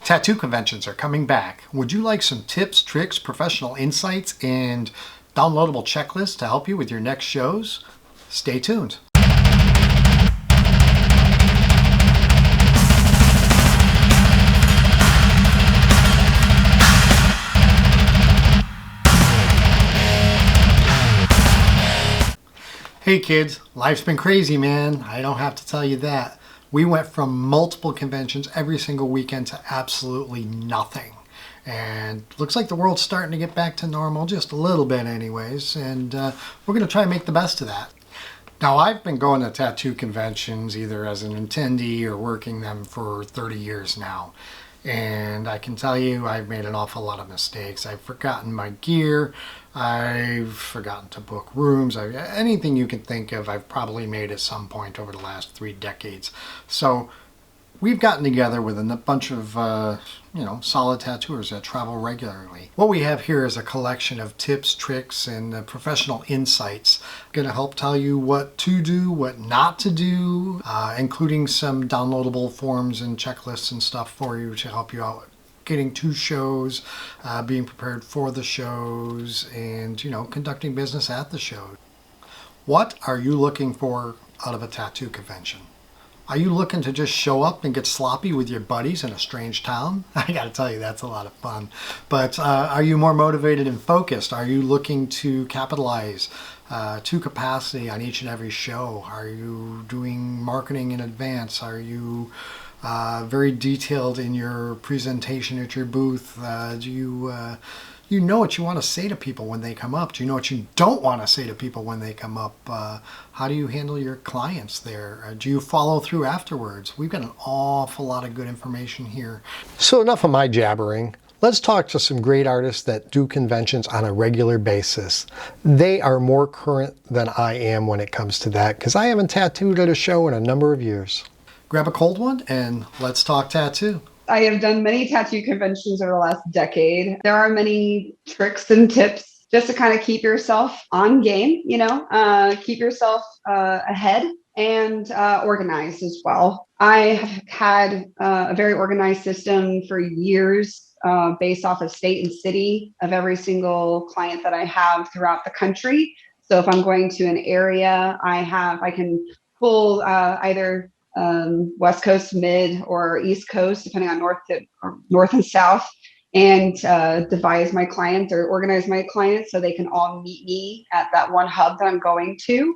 Tattoo conventions are coming back. Would you like some tips, tricks, professional insights, and downloadable checklists to help you with your next shows? Stay tuned. Hey kids, life's been crazy, man. I don't have to tell you that. We went from multiple conventions every single weekend to absolutely nothing. And looks like the world's starting to get back to normal, just a little bit anyways, and we're going to try and make the best of that. Now, I've been going to tattoo conventions either as an attendee or working them for 30 years now. And I can tell you I've made an awful lot of mistakes. I've forgotten my gear. I've forgotten to book rooms. Anything you can think of, I've probably made at some point over the last 3 decades. So we've gotten together with a bunch of, solid tattooers that travel regularly. What we have here is a collection of tips, tricks, and professional insights. Going to help tell you what to do, what not to do, including some downloadable forms and checklists and stuff for you to help you out getting to shows, being prepared for the shows, and, conducting business at the show. What are you looking for out of a tattoo convention? Are you looking to just show up and get sloppy with your buddies in a strange town? I gotta tell you, that's a lot of fun. But are you more motivated and focused? Are you looking to capitalize to capacity on each and every show? Are you doing marketing in advance? Are you very detailed in your presentation at your booth? Do you know what you want to say to people when they come up? Do you know what you don't want to say to people when they come up? How do you handle your clients there? Do you follow through afterwards? We've got an awful lot of good information here. So enough of my jabbering. Let's talk to some great artists that do conventions on a regular basis. They are more current than I am when it comes to that, because I haven't tattooed at a show in a number of years. Grab a cold one and let's talk tattoo. I have done many tattoo conventions over the last decade. There are many tricks and tips just to kind of keep yourself on game, keep yourself ahead and organized as well. I have had a very organized system for years based off of state and city of every single client that I have throughout the country. So if I'm going to an area, I can pull either West Coast, mid, or East Coast, depending on north and south, and devise my clients or organize my clients so they can all meet me at that one hub that I'm going to.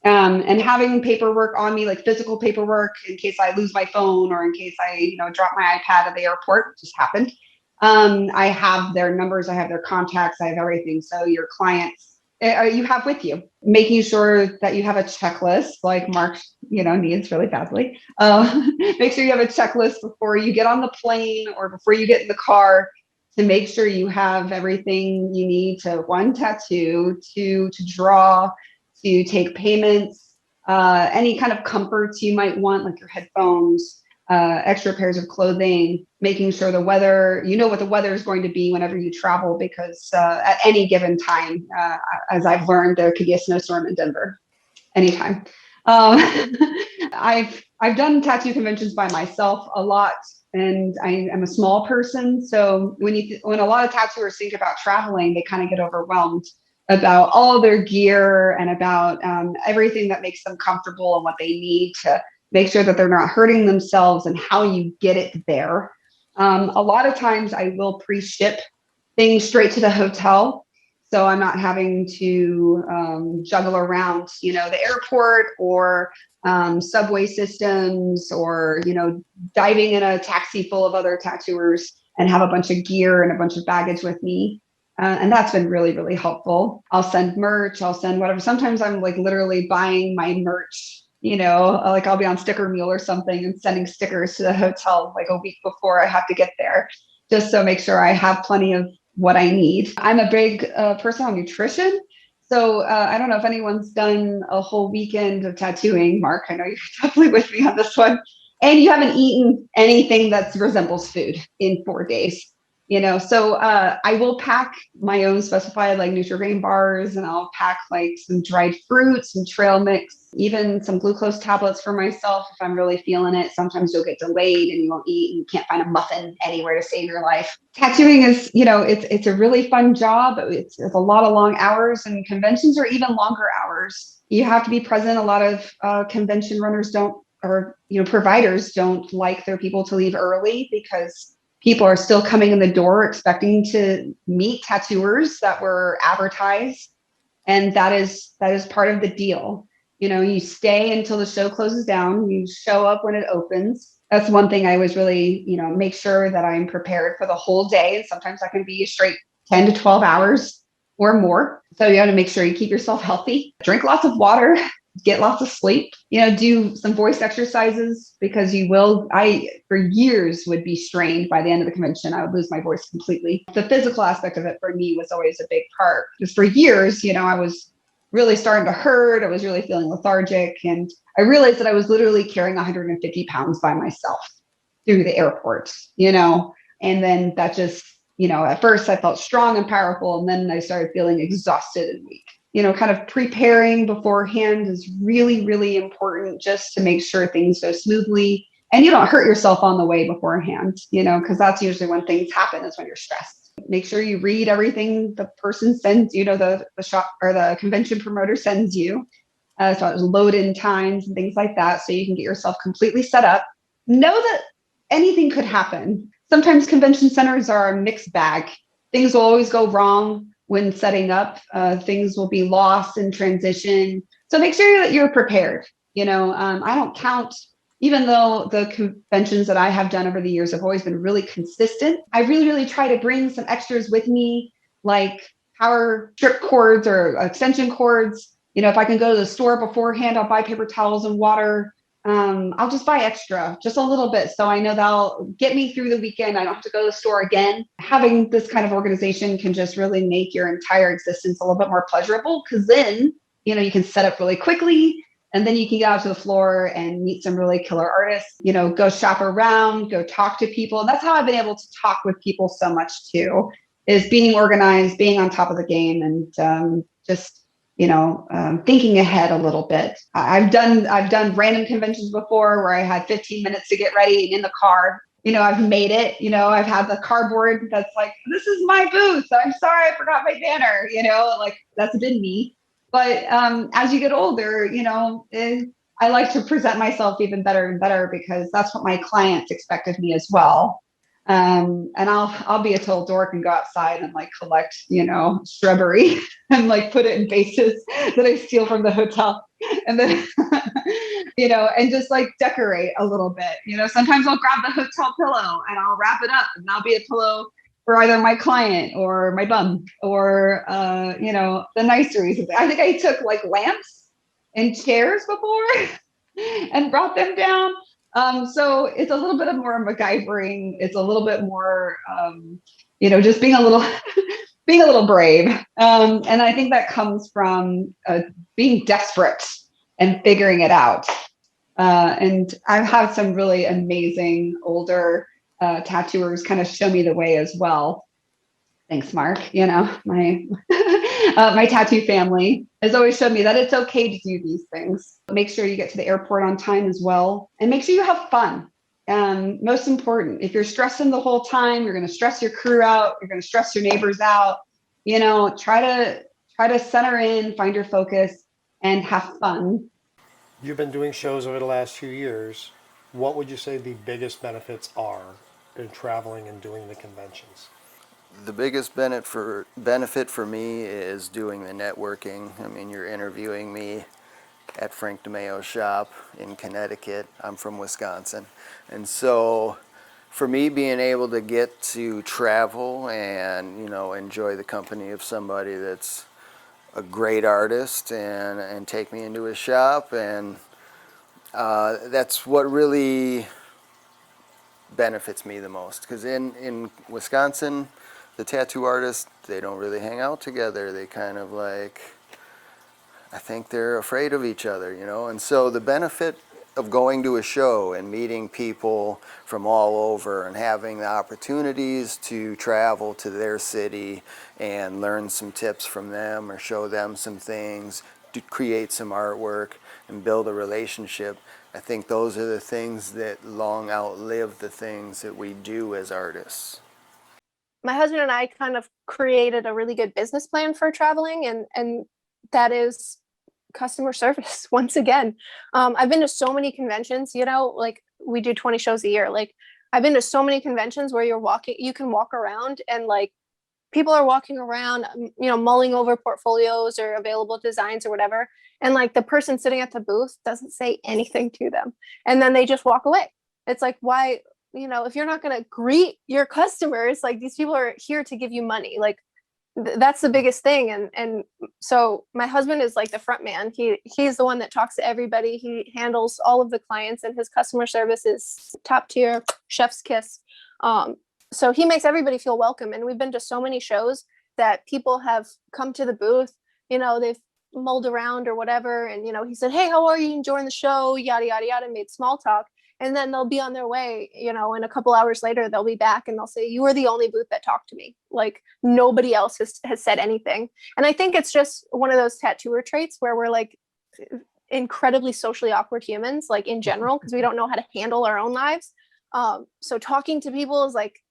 And having paperwork on me, like physical paperwork, in case I lose my phone or in case I, drop my iPad at the airport, which just happened. I have their numbers, I have their contacts, I have everything. So your clients, you have with you, making sure that you have a checklist like Mark, needs really badly. Make sure you have a checklist before you get on the plane or before you get in the car to make sure you have everything you need to tattoo, to draw, to take payments, any kind of comforts you might want, like your headphones, extra pairs of clothing, making sure the weather, what the weather is going to be whenever you travel, because at any given time, as I've learned, there could be a snowstorm in Denver anytime. I've done tattoo conventions by myself a lot, and I am a small person. So when a lot of tattooers think about traveling, they kind of get overwhelmed about all their gear and about everything that makes them comfortable and what they need to make sure that they're not hurting themselves and how you get it there. A lot of times I will pre-ship things straight to the hotel, so I'm not having to juggle around, the airport or subway systems or, diving in a taxi full of other tattooers and have a bunch of gear and a bunch of baggage with me. And that's been really, really helpful. I'll send merch, I'll send whatever. Sometimes I'm like literally buying my merch, like I'll be on Sticker Mule or something and sending stickers to the hotel like a week before I have to get there, just so make sure I have plenty of what I need. I'm a big person on nutrition. So I don't know if anyone's done a whole weekend of tattooing. Mark, I know you're definitely with me on this one. And you haven't eaten anything that resembles food in 4 days. So I will pack my own specified like Nutri-Grain bars, and I'll pack like some dried fruits, some trail mix, even some glucose tablets for myself if I'm really feeling it. Sometimes you'll get delayed and you won't eat and you can't find a muffin anywhere to save your life. Tattooing is, it's a really fun job. It's a lot of long hours, and conventions are even longer hours. You have to be present. A lot of convention runners don't, or providers don't like their people to leave early because people are still coming in the door expecting to meet tattooers that were advertised, and that is part of the deal. You stay until the show closes down, you show up when it opens. That's one thing I always really make sure that I'm prepared for the whole day, and sometimes that can be a straight 10 to 12 hours or more. So you have to make sure you keep yourself healthy, drink lots of water, get lots of sleep, do some voice exercises, because I for years would be strained by the end of the convention. I would lose my voice completely. The physical aspect of it for me was always a big part, because for years, I was really starting to hurt. I was really feeling lethargic. And I realized that I was literally carrying 150 pounds by myself through the airport, and then that just, at first I felt strong and powerful. And then I started feeling exhausted and weak. Kind of preparing beforehand is really, really important, just to make sure things go smoothly and you don't hurt yourself on the way beforehand, because that's usually when things happen, is when you're stressed. Make sure you read everything the person sends, the shop or the convention promoter sends you. So it's load in times and things like that, so you can get yourself completely set up. Know that anything could happen. Sometimes convention centers are a mixed bag. Things will always go wrong when setting up. Things will be lost in transition. So make sure that you're prepared. I don't count, even though the conventions that I have done over the years have always been really consistent, I really, really try to bring some extras with me, like power strip cords or extension cords. If I can go to the store beforehand, I'll buy paper towels and water. I'll just buy extra, just a little bit, so I know that'll get me through the weekend. I don't have to go to the store again. Having this kind of organization can just really make your entire existence a little bit more pleasurable, because then, you can set up really quickly, and then you can get out to the floor and meet some really killer artists, go shop around, go talk to people. And that's how I've been able to talk with people so much too, is being organized, being on top of the game, and just thinking ahead a little bit. I've done random conventions before where I had 15 minutes to get ready, and in the car, I've made it. I've had the cardboard that's like, this is my booth, I'm sorry, I forgot my banner. Like, that's been me. But as you get older, I like to present myself even better and better, because that's what my clients expect of me as well. And I'll be a total dork and go outside and like collect, shrubbery and like put it in vases that I steal from the hotel. And then, and just like decorate a little bit. Sometimes I'll grab the hotel pillow and I'll wrap it up, and that'll be a pillow for either my client or my bum, or, the niceries. I think I took like lamps and chairs before and brought them down. So it's a little bit of more MacGyvering. It's a little bit more, just being a little, being a little brave. And I think that comes from being desperate and figuring it out. And I've had some really amazing older tattooers kind of show me the way as well. Thanks, Mark. My my tattoo family has always shown me that it's okay to do these things. Make sure you get to the airport on time as well, and make sure you have fun. Most important, if you're stressing the whole time, you're going to stress your crew out. You're going to stress your neighbors out. Try to center in, find your focus, and have fun. You've been doing shows over the last few years. What would you say the biggest benefits are in traveling and doing the conventions? The biggest benefit for me is doing the networking. I mean, you're interviewing me at Frank DeMayo's shop in Connecticut. I'm from Wisconsin. And so for me, being able to get to travel and, enjoy the company of somebody that's a great artist and take me into his shop, and that's what really benefits me the most. Because in Wisconsin, the tattoo artists, they don't really hang out together. They kind of like, I think they're afraid of each other, And so the benefit of going to a show and meeting people from all over and having the opportunities to travel to their city and learn some tips from them or show them some things, create some artwork and build a relationship. I think those are the things that long outlive the things that we do as artists. My husband and I kind of created a really good business plan for traveling, and that is customer service. Once again, I've been to so many conventions, like we do 20 shows a year. Like I've been to so many conventions where you can walk around and like people are walking around, mulling over portfolios or available designs or whatever. And like the person sitting at the booth doesn't say anything to them. And then they just walk away. It's like, why, if you're not going to greet your customers, like these people are here to give you money. Like that's the biggest thing. And so my husband is like the front man. He's the one that talks to everybody. He handles all of the clients, and his customer service is top tier, chef's kiss. So he makes everybody feel welcome. And we've been to so many shows that people have come to the booth, they've mulled around or whatever. And, he said, hey, how are you enjoying the show? Yada, yada, yada, and made small talk. And then they'll be on their way, and a couple hours later, they'll be back and they'll say, you were the only booth that talked to me. Like nobody else has said anything. And I think it's just one of those tattooer traits where we're like incredibly socially awkward humans, like in general, because we don't know how to handle our own lives. So talking to people is like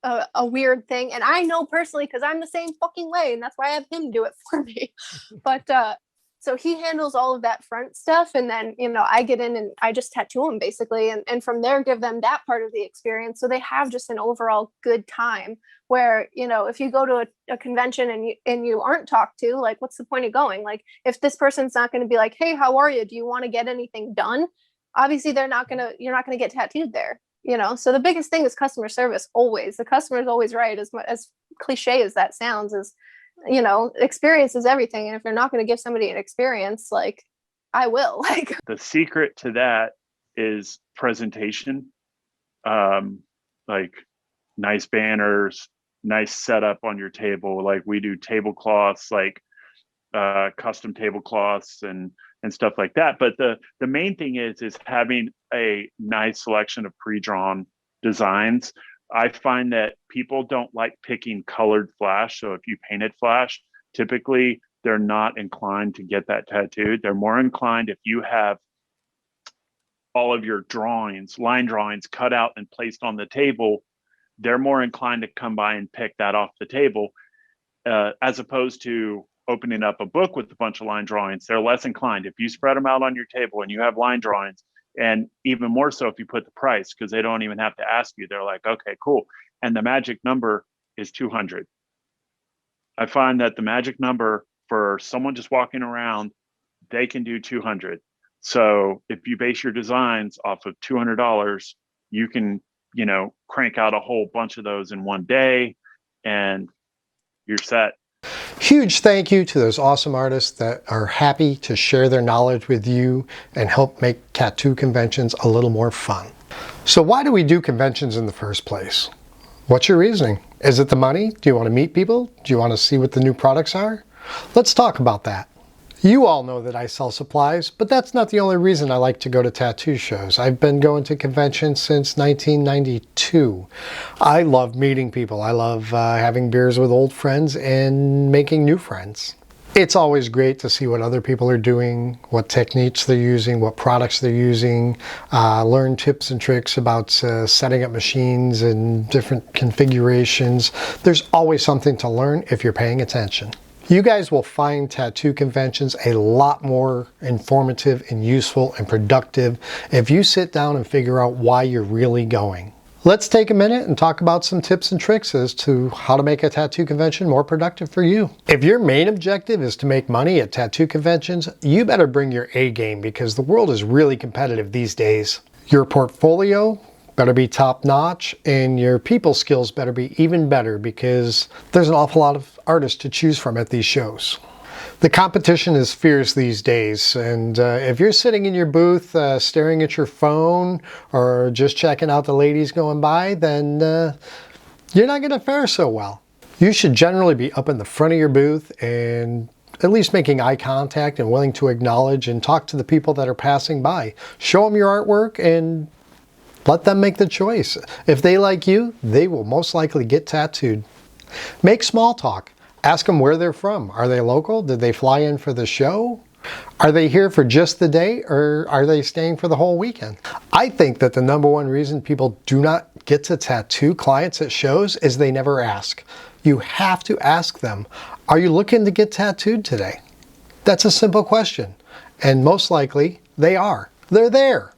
a weird thing. And I know personally, because I'm the same fucking way, and that's why I have him do it for me. But so he handles all of that front stuff. And then, I get in and I just tattoo them basically. And from there, give them that part of the experience. So they have just an overall good time where, if you go to a convention and you aren't talked to, like, what's the point of going? Like, if this person's not going to be like, hey, how are you? Do you want to get anything done? Obviously, you're not going to get tattooed there. So the biggest thing is customer service. Always. The customer is always right. As cliche as that sounds, is, experience is everything. And if you're not going to give somebody an experience, like I will. Like the secret to that is presentation. Like nice banners, nice setup on your table. Like we do tablecloths, like custom tablecloths and stuff like that. But the main thing is having a nice selection of pre-drawn designs. I find that people don't like picking colored flash. So if you painted flash, typically they're not inclined to get that tattooed. They're more inclined if you have all of your drawings, line drawings cut out and placed on the table, they're more inclined to come by and pick that off the table, as opposed to opening up a book with a bunch of line drawings. They're less inclined. If you spread them out on your table and you have line drawings, and even more so if you put the price, because they don't even have to ask you. They're like, okay, cool. And the magic number is 200. I find that the magic number for someone just walking around, they can do 200. So if you base your designs off of $200, you can, crank out a whole bunch of those in one day and you're set. Huge thank you to those awesome artists that are happy to share their knowledge with you and help make tattoo conventions a little more fun. So why do we do conventions in the first place? What's your reasoning? Is it the money? Do you want to meet people? Do you want to see what the new products are? Let's talk about that. You all know that I sell supplies, but that's not the only reason I like to go to tattoo shows. I've been going to conventions since 1992. I love meeting people. I love having beers with old friends and making new friends. It's always great to see what other people are doing, what techniques they're using, what products they're using, learn tips and tricks about setting up machines and different configurations. There's always something to learn if you're paying attention. You guys will find tattoo conventions a lot more informative and useful and productive if you sit down and figure out why you're really going. Let's take a minute and talk about some tips and tricks as to how to make a tattoo convention more productive for you. If your main objective is to make money at tattoo conventions, you better bring your A game because the world is really competitive these days. Your portfolio better be top notch and your people skills better be even better because there's an awful lot of artists to choose from at these shows. The competition is fierce these days, and if you're sitting in your booth staring at your phone or just checking out the ladies going by, then you're not going to fare so well. You should generally be up in the front of your booth and at least making eye contact and willing to acknowledge and talk to the people that are passing by. Show them your artwork and let them make the choice. If they like you, they will most likely get tattooed. Make small talk. Ask them where they're from. Are they local? Did they fly in for the show? Are they here for just the day, or are they staying for the whole weekend? I think that the number one reason people do not get to tattoo clients at shows is they never ask. You have to ask them, are you looking to get tattooed today? That's a simple question. And most likely they are. They're there.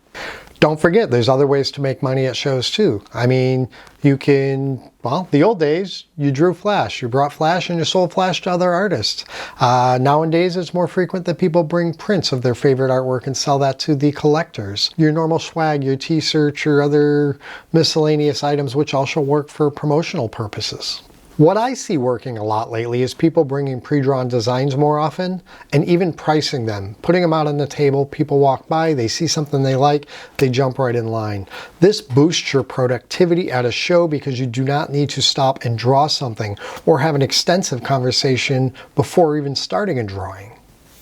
Don't forget, there's other ways to make money at shows too. I mean, you can, well, the old days, you drew Flash. You brought Flash and you sold Flash to other artists. Nowadays, it's more frequent that people bring prints of their favorite artwork and sell that to the collectors. Your normal swag, your t-shirts, your other miscellaneous items, which also work for promotional purposes. What I see working a lot lately is people bringing pre-drawn designs more often and even pricing them, putting them out on the table. People walk by, they see something they like, they jump right in line. This boosts your productivity at a show because you do not need to stop and draw something or have an extensive conversation before even starting a drawing.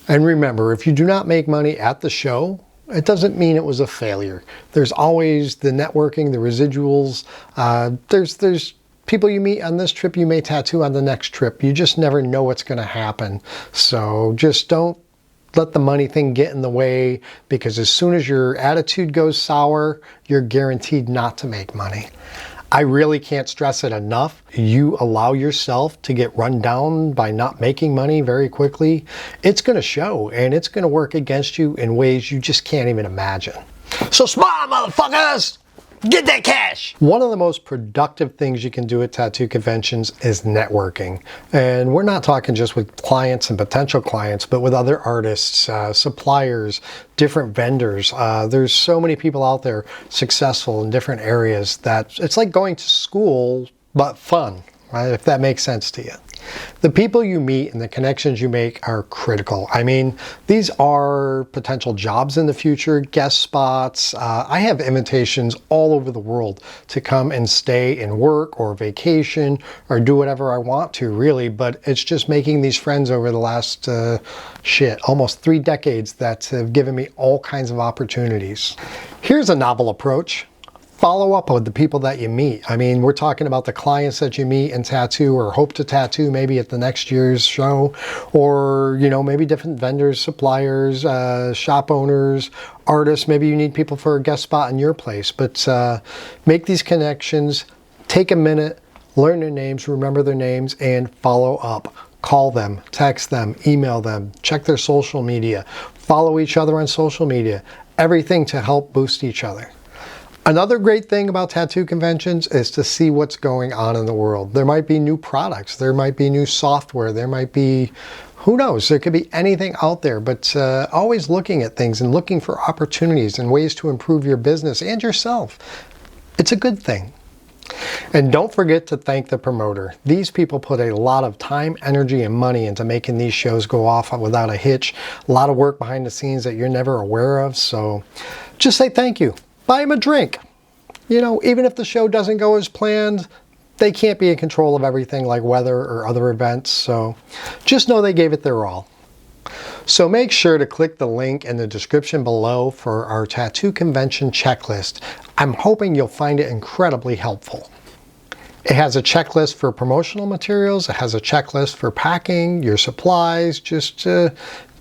And remember, if you do not make money at the show, it doesn't mean it was a failure. There's always the networking, the residuals. There's people you meet on this trip, you may tattoo on the next trip. You just never know what's going to happen. So just don't let the money thing get in the way, because as soon as your attitude goes sour, you're guaranteed not to make money. I really can't stress it enough. You allow yourself to get run down by not making money very quickly, it's going to show, and it's going to work against you in ways you just can't even imagine. So smile, motherfuckers! Get that cash! One of the most productive things you can do at tattoo conventions is networking. And we're not talking just with clients and potential clients, but with other artists, suppliers, different vendors. There's so many people out there successful in different areas that it's like going to school, but fun, right? If that makes sense to you. The people you meet and the connections you make are critical. I mean, these are potential jobs in the future, guest spots. I have invitations all over the world to come and stay and work or vacation or do whatever I want to, really. But it's just making these friends over the last, almost 3 decades that have given me all kinds of opportunities. Here's a novel approach. Follow up with the people that you meet. I mean, we're talking about the clients that you meet and tattoo or hope to tattoo maybe at the next year's show, or, you know, maybe different vendors, suppliers, shop owners, artists. Maybe you need people for a guest spot in your place, but make these connections, take a minute, learn their names, remember their names, and follow up. Call them, text them, email them, check their social media, follow each other on social media, everything to help boost each other. Another great thing about tattoo conventions is to see what's going on in the world. There might be new products, there might be new software, there might be, who knows, there could be anything out there, but always looking at things and looking for opportunities and ways to improve your business and yourself. It's a good thing. And don't forget to thank the promoter. These people put a lot of time, energy, and money into making these shows go off without a hitch. A lot of work behind the scenes that you're never aware of, so just say thank you. Buy them a drink. You know, even if the show doesn't go as planned, they can't be in control of everything like weather or other events, so just know they gave it their all. So make sure to click the link in the description below for our tattoo convention checklist. I'm hoping you'll find it incredibly helpful. It has a checklist for promotional materials, it has a checklist for packing, your supplies,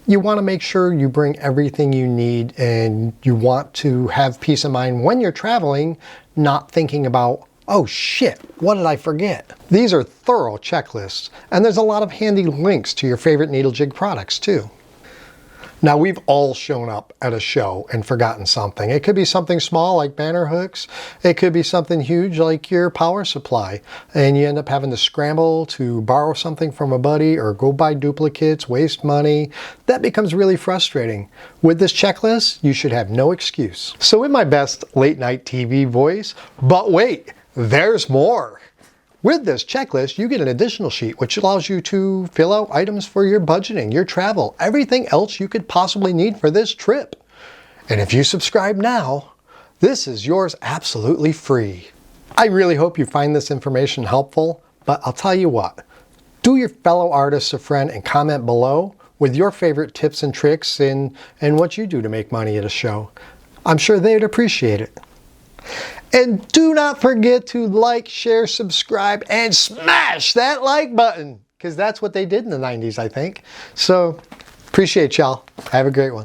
you want to make sure you bring everything you need, and you want to have peace of mind when you're traveling, not thinking about, oh shit, what did I forget? These are thorough checklists, and there's a lot of handy links to your favorite needle jig products too. Now, we've all shown up at a show and forgotten something. It could be something small like banner hooks. It could be something huge like your power supply. And you end up having to scramble to borrow something from a buddy or go buy duplicates, waste money. That becomes really frustrating. With this checklist, you should have no excuse. So in my best late night TV voice, but wait, there's more. With this checklist, you get an additional sheet which allows you to fill out items for your budgeting, your travel, everything else you could possibly need for this trip. And if you subscribe now, this is yours absolutely free. I really hope you find this information helpful, but I'll tell you what, do your fellow artists a friend and comment below with your favorite tips and tricks and what you do to make money at a show. I'm sure they'd appreciate it. And do not forget to like, share, subscribe, and smash that like button, because that's what they did in the 90s, I think. So Appreciate y'all. Have a great one.